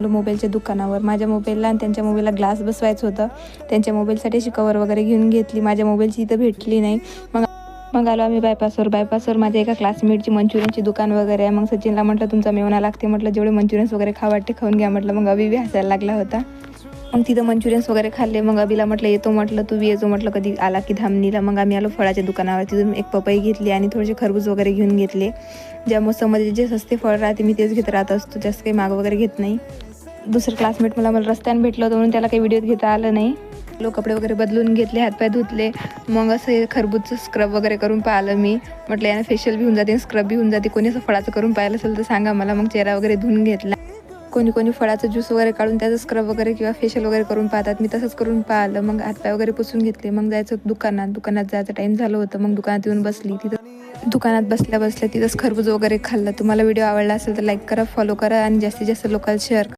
मोबाईलच्या दुकानावर माझ्या मोबाईलला आणि त्यांच्या मोबाईलला ग्लास बसवायचं होतं. त्यांच्या मोबाईलसाठी अशी कवर वगैरे घेऊन घेतली. माझ्या मोबाईलची इथं भेटली नाही. मग आलो आम्ही बायपासवर माझ्या एका क्लासमेटची मंचुरियनची दुकान वगैरे आहे. मग सचिनला म्हटलं तुमचा मेवना लागते, म्हटलं जेवढे मंचुरियन्स वगैरे वाटते खाऊन घ्या म्हटलं. मग अभि बी हसायला लागला होता. मग तिथं मंचुरियन्स वगैरे खाल्ले. मग अभिला म्हटलं येतो, म्हटलं तू बी येतो म्हटलं कधी आला की धामणीला. मग आम्ही आलो फळाच्या दुकानावर. तिथून एक पपई घेतली आणि थोडेसे खरबूज वगैरे घेऊन घेतले. ज्या मोसममध्ये जे सस्ते फळ राहते मी तेच घेत राहत असतो, जास्त काही माग वगैरे घेत नाही. दुसरं क्लासमेट मला रस्त्याने भेटलं होतं म्हणून त्याला काही व्हिडिओ घेता आलं नाही. कपडे वगैरे बदलून घेतले, हातपाय धुतले. मग असं खरबूजचं स्क्रब वगैरे करून पाहिलं मी. म्हटलं यानं फेशियल बी होऊन जाते, स्क्रब बी होऊन जाते. कोणी असं फळाचं करून पाहिलं असेल तर सांगा मला. मग चेहरा वगैरे धुवून घेतला. कोणी फळाचं ज्यूस वगैरे काढून त्याचं स्क्रब वगैरे किंवा फेशियल वगैरे करून पाहतात. मी तसंच करून पाहिलं. मग हातपाय वगैरे पुसून घेतले. मग जायचं दुकानात जायचं टाईम झालं होतं. मग दुकानात येऊन बसली. तिथं दुकानात बसल्या तिथंच खरबूज वगैरे खाल्लं. तुम्हाला व्हिडिओ आवडला असेल तर लाईक करा, फॉलो करा आणि जास्तीत जास्त लोकांना शेअर करा.